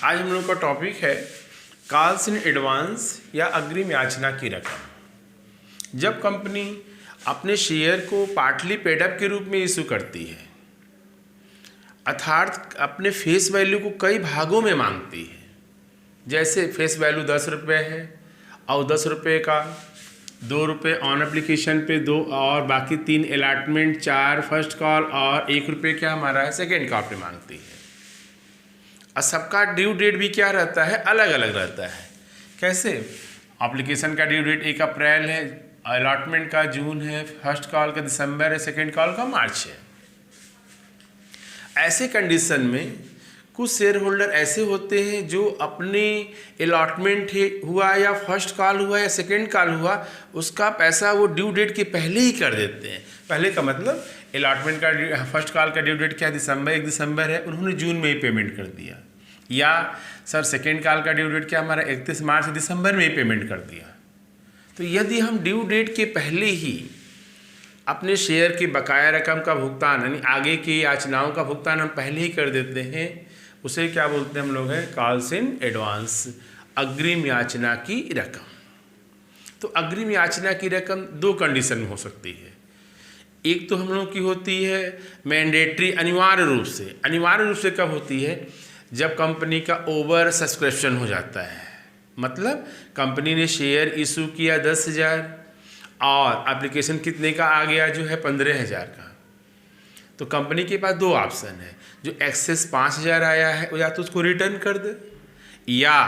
आज हम लोग का टॉपिक है कॉल्स इन एडवांस या अग्रिम याचना की रकम। जब कंपनी अपने शेयर को पार्टली पेडअप के रूप में इशू करती है, अर्थात अपने फेस वैल्यू को कई भागों में मांगती है, जैसे फेस वैल्यू 10 रुपये है और 10 रुपये का 2 रुपये ऑन एप्लीकेशन पे 2 और बाकी 3 अलॉटमेंट 4 फर्स्ट कॉल और 1 रुपये क्या हमारा है सेकेंड कॉल पे मांगती है। और सबका ड्यू डेट भी क्या रहता है, अलग अलग रहता है। कैसे? एप्लीकेशन का ड्यू डेट 1 अप्रैल है, अलॉटमेंट का जून है, फर्स्ट कॉल का दिसंबर है, सेकेंड कॉल का मार्च है। ऐसे कंडीशन में कुछ शेयर होल्डर ऐसे होते हैं जो अपने अलॉटमेंट हुआ या फर्स्ट कॉल हुआ या सेकेंड कॉल हुआ उसका पैसा वो ड्यू डेट के पहले ही कर देते हैं। पहले का मतलब अलॉटमेंट का फर्स्ट कॉल का ड्यू डेट क्या दिसंबर 1 दिसंबर है, उन्होंने जून में ही पेमेंट कर दिया। या सर सेकेंड कॉल का ड्यू डेट क्या हमारा 31 मार्च दिसंबर में ही पेमेंट कर दिया। तो यदि हम ड्यू डेट के पहले ही अपने शेयर की बकाया रकम का भुगतान यानी आगे की याचनाओं का भुगतान हम पहले ही कर देते हैं, उसे क्या बोलते हैं हम लोग हैं कॉल्स इन एडवांस, अग्रिम याचना की रकम। तो अग्रिम याचना की रकम 2 कंडीशन में हो सकती है। एक तो हम लोग की होती है मैंडेटरी, अनिवार्य रूप से कब होती है, जब कंपनी का ओवर सब्सक्रिप्शन हो जाता है। मतलब कंपनी ने शेयर इशू किया 10,000 और एप्लीकेशन कितने का आ गया जो है 15,000 का। तो कंपनी के पास 2 ऑप्शन है, जो एक्सेस 5,000 आया है या तो उसको रिटर्न कर दे, या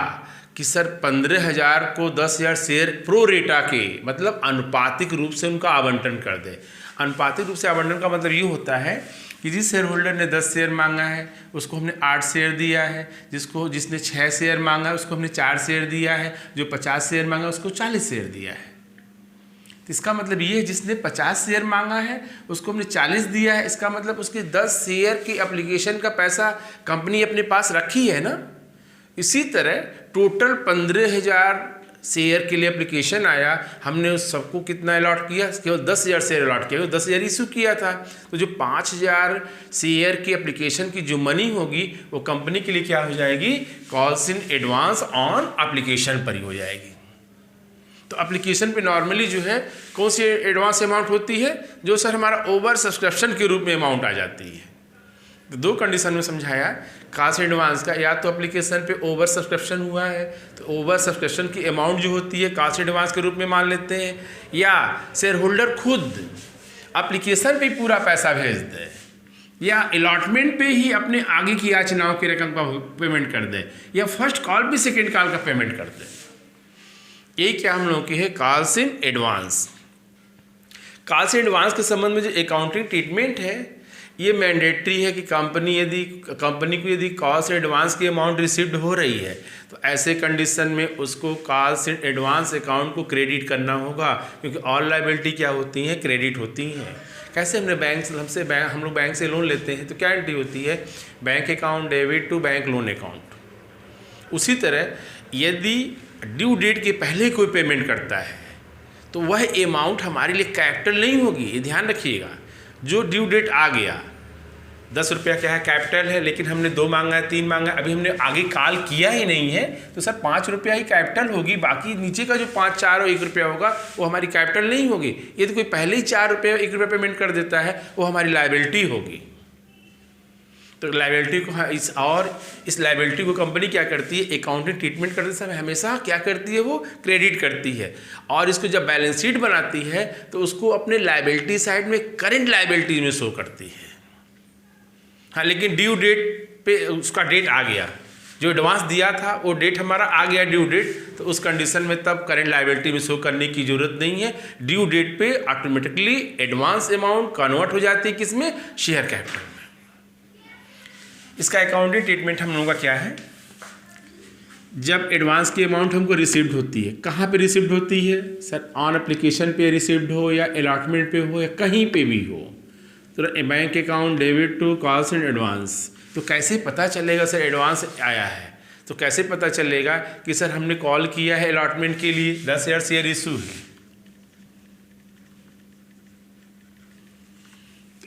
कि सर 15,000 को 10,000 शेयर प्रो रेटा के मतलब अनुपातिक रूप से उनका आवंटन कर दे। अनुपातिक रूप से आवंटन का मतलब ये होता है कि जिस शेयर होल्डर ने 10 शेयर मांगा है उसको हमने 8 शेयर दिया है, जिसने 6 शेयर मांगा है उसको हमने 4 शेयर दिया है, जो 50 शेयर मांगा उसको 40 शेयर दिया है। तो इसका मतलब ये है जिसने 50 शेयर मांगा है उसको हमने 40 दिया है, इसका मतलब उसके 10 शेयर की एप्लीकेशन का पैसा कंपनी अपने पास रखी है ना। इसी तरह टोटल 15,000 शेयर के लिए एप्लीकेशन आया, हमने उस सबको कितना अलॉट किया, केवल 10,000 शेयर अलॉट किया, 10,000 इशू किया था। तो जो 5,000 शेयर की एप्लीकेशन की जो मनी होगी वो कंपनी के लिए क्या हो जाएगी, calls in advance on application पर ही हो जाएगी। तो एप्लीकेशन पे नॉर्मली जो है कौन सी एडवांस अमाउंट होती है, जो सर हमारा ओवर सब्सक्रिप्शन के रूप में अमाउंट आ जाती है। तो 2 कंडीशन में समझाया कॉल्स एडवांस का, या तो एप्लीकेशन पे ओवर सब्सक्रिप्शन हुआ है तो ओवर सब्सक्रिप्शन की अमाउंट जो होती है कॉल्स एडवांस के रूप में मान लेते हैं, या शेयर होल्डर खुद एप्लीकेशन पे पूरा पैसा भेज दे, या अलॉटमेंट पे ही अपने आगे की याचनाओं की रकम का पेमेंट कर दे, या फर्स्ट कॉल पे सेकेंड कॉल का पेमेंट कर दे। ये क्या हम लोगों की है calls in advance. Calls in advance के संबंध में जो अकाउंटिंग ट्रीटमेंट है ये मैंडेटरी है कि कंपनी को यदि कॉल्स इन एडवांस की अमाउंट रिसीव्ड हो रही है तो ऐसे कंडीशन में उसको कॉल्स इन एडवांस अकाउंट को क्रेडिट करना होगा, क्योंकि ऑल लायबिलिटी क्या होती हैं, क्रेडिट होती हैं। कैसे हम लोग बैंक से लोन लेते हैं तो क्या एंट्री होती है, bank account debit to bank loan account. उसी तरह यदि ड्यू डेट के पहले कोई पेमेंट करता है तो वह अमाउंट हमारे लिए कैपिटल नहीं होगी, ये ध्यान रखिएगा। जो ड्यू डेट आ गया 10 रुपया क्या है कैपिटल है, लेकिन हमने 2 मांगा है 3 मांगा है, अभी हमने आगे कॉल किया ही नहीं है तो सर 5 रुपया ही कैपिटल होगी, बाकी नीचे का जो 5, 4 और 1 रुपया होगा वो हमारी कैपिटल नहीं होगी। यदि कोई पहले ही 4 रुपये 1 रुपया पेमेंट कर देता है वो हमारी लायबिलिटी होगी। तो लायबिलिटी को इस लायबिलिटी को कंपनी क्या करती है, अकाउंटिंग ट्रीटमेंट करते समय हमेशा क्या करती है, वो क्रेडिट करती है। और इसको जब बैलेंस शीट बनाती है तो उसको अपने लायबिलिटी साइड में करंट लायबिलिटी में शो करती है। हाँ, लेकिन ड्यू डेट पे उसका डेट आ गया, जो एडवांस दिया था वो डेट हमारा आ गया ड्यू डेट, तो उस कंडीशन में तब करंट लायबिलिटी में शो करने की जरूरत नहीं है। ड्यू डेट पे ऑटोमेटिकली एडवांस अमाउंट कन्वर्ट हो जाती है किसमें, शेयर कैपिटल में। इसका अकाउंटिंग ट्रीटमेंट हम लोगों का क्या है, जब एडवांस की अमाउंट हमको रिसीव्ड होती है, कहाँ पे रिसीव्ड होती है सर, ऑन एप्लीकेशन पे रिसीव्ड हो या अलॉटमेंट पे हो या कहीं पे भी हो, तो bank account debit to calls in advance. तो कैसे पता चलेगा सर एडवांस आया है, तो कैसे पता चलेगा कि सर हमने कॉल किया है अलॉटमेंट के लिए 10,000 शेयर इशू है,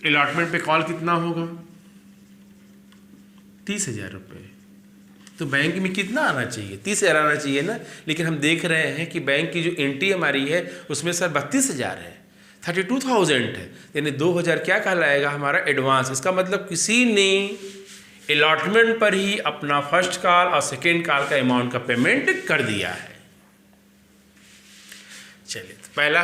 अलॉटमेंट पे कॉल कितना होगा 30,000 रुपये, तो बैंक में कितना आना चाहिए, 30,000 आना चाहिए ना, लेकिन हम देख रहे हैं कि बैंक की जो एंट्री हमारी है उसमें सर 32,000 है, 32,000 है, यानी 2,000 क्या कहलाएगा हमारा एडवांस। इसका मतलब किसी ने अलॉटमेंट पर ही अपना फर्स्ट कॉल और सेकेंड कॉल का अमाउंट का पेमेंट कर दिया है। चलिए, तो पहला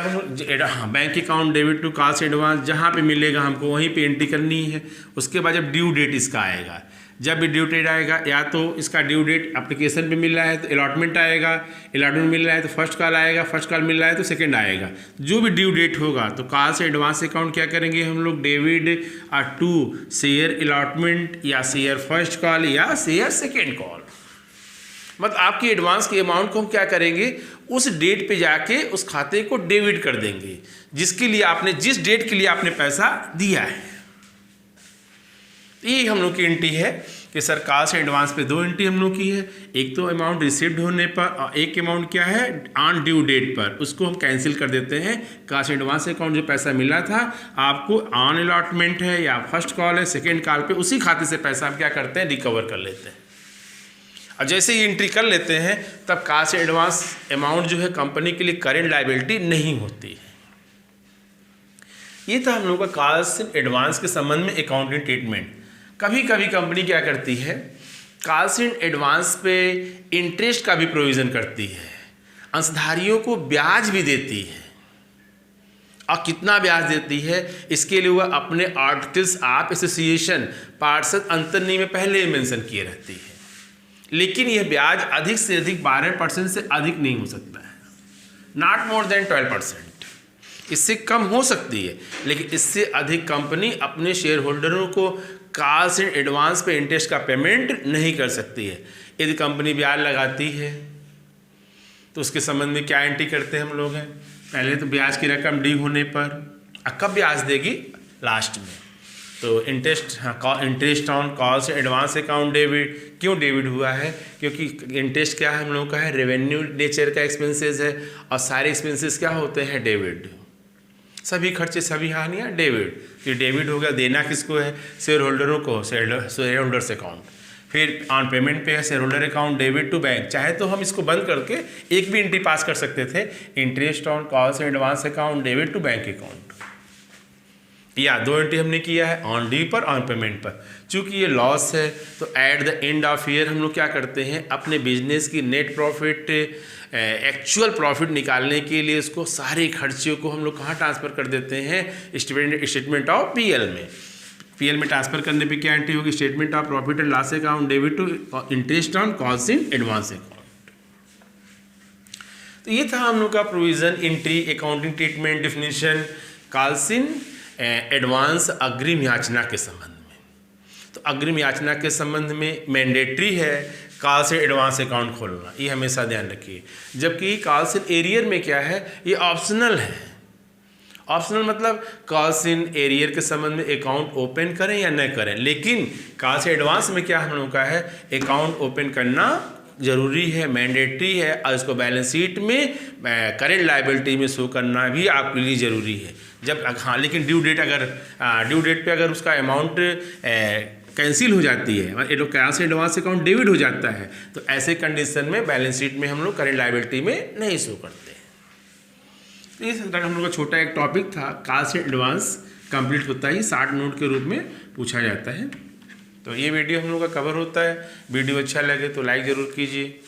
हम bank account debit to calls advance जहाँ पे मिलेगा हमको वहीं पे एंट्री करनी है। उसके बाद जब ड्यू डेट इसका आएगा, जब भी ड्यू डेट आएगा, या तो इसका ड्यू डेट एप्लीकेशन पे मिल रहा है तो अलॉटमेंट आएगा, अलॉटमेंट मिल रहा है तो फर्स्ट कॉल आएगा, फर्स्ट कॉल मिल रहा है तो सेकंड आएगा। जो भी ड्यू डेट होगा तो कॉल से एडवांस अकाउंट क्या करेंगे हम लोग, डेबिट टू शेयर अलॉटमेंट या शेयर फर्स्ट कॉल या शेयर सेकेंड कॉल। मतलब आपकी एडवांस के अमाउंट को हम क्या करेंगे, उस डेट पे जाके उस खाते को डेबिट कर देंगे जिसके लिए आपने, जिस डेट के लिए आपने पैसा दिया है। ये हम लोग की एंट्री है कि सर कॉल से एडवांस पे 2 एंट्री हम लोग की है। एक तो अमाउंट रिसीव्ड होने पर और एक अमाउंट क्या है ऑन ड्यू डेट पर, उसको हम कैंसिल कर देते हैं। कॉल से एडवांस अकाउंट जो पैसा मिला था आपको ऑन अलॉटमेंट है या फर्स्ट कॉल है सेकेंड कॉल पे, उसी खाते से पैसा हम क्या करते हैं, रिकवर कर लेते हैं। और जैसे ही एंट्री कर लेते हैं तब कॉल से एडवांस अमाउंट जो है कंपनी के लिए करेंट लायबिलिटी नहीं होती है। ये था हम लोग का कॉल से एडवांस के संबंध में अकाउंटिंग ट्रीटमेंट। कभी कभी कंपनी क्या करती है, कॉल से एडवांस पे इंटरेस्ट का भी प्रोविज़न करती है, अंशधारियों को ब्याज भी देती है। और कितना ब्याज देती है इसके लिए वह अपने आर्टिकल्स ऑफ एसोसिएशन पार्षद अंतर्नियम में पहले ही मेंशन किए रहती है। लेकिन यह ब्याज अधिक से अधिक 12% से अधिक नहीं हो सकता है, नॉट मोर देन 12%। इससे कम हो सकती है, लेकिन इससे अधिक कंपनी अपने शेयर होल्डरों को कॉल से एडवांस पे इंटरेस्ट का पेमेंट नहीं कर सकती है। यदि कंपनी ब्याज लगाती है तो उसके संबंध में क्या एंट्री करते हैं हम लोग हैं, पहले तो ब्याज की रकम ड्यू होने पर, कब ब्याज देगी, लास्ट में। तो इंटरेस्ट, हाँ, इंटरेस्ट ऑन कॉल से एडवांस अकाउंट डेबिट। क्यों डेबिट हुआ है, क्योंकि इंटरेस्ट क्या है हम लोगों का है, रेवेन्यू नेचर का एक्सपेंसेस है, और सारे एक्सपेंसेस क्या होते हैं, डेबिट। सभी खर्चे सभी हानियाँ डेबिट। फिर डेबिट हो गया, देना किसको है, शेयर होल्डरों को, शेयर होल्डर्स अकाउंट। फिर ऑन पेमेंट पे है share holder account debit to bank. चाहे तो हम इसको बंद करके एक भी एंट्री पास कर सकते थे, इंटरेस्ट ऑन कॉल से advance account debit to bank account, या 2 एंट्री हमने किया है ऑन ड्यू पर, ऑन पेमेंट पर। चूँकि ये लॉस है तो at the end of year हम लोग क्या करते हैं, अपने बिजनेस की नेट प्रॉफिट, एक्चुअल प्रॉफिट निकालने के लिए इसको सारे खर्चों को हम लोग कहाँ ट्रांसफ़र कर देते हैं, स्टेटमेंट ऑफ पीएल में। पीएल में ट्रांसफ़र करने पे क्या एंट्री होगी, statement of profit and loss account debit to interest on calls in advance account. तो ये था हम लोग का provision, entry, accounting treatment, definition calls in advance अग्रिम याचना के संबंध में। तो अग्रिम याचना के संबंध में मैंडेटरी है कॉल से एडवांस अकाउंट खोलना, ये हमेशा ध्यान रखिए। जबकि कॉल से एरियर में क्या है, ये ऑप्शनल है। ऑप्शनल मतलब कॉल से एरियर के संबंध में अकाउंट ओपन करें या न करें, लेकिन कॉल से एडवांस में क्या हम लोगों का है, अकाउंट ओपन करना जरूरी है, मैंडेटरी है, और इसको बैलेंस शीट में करेंट लायबिलिटी में शो करना भी आपके लिए ज़रूरी है। जब, हाँ, लेकिन ड्यू डेट पे अगर उसका अमाउंट कैंसिल हो जाती है, कॉल से एडवांस अकाउंट डेबिट हो जाता है, तो ऐसे कंडीशन में बैलेंस शीट में हम लोग करेंट लायबिलिटी में नहीं शो करते हैं। तो ये हम लोग का छोटा एक टॉपिक था, कॉल से एडवांस कंप्लीट होता ही 60 नोट के रूप में पूछा जाता है। तो ये वीडियो हम लोग का कवर होता है। वीडियो अच्छा लगे तो लाइक ज़रूर कीजिए।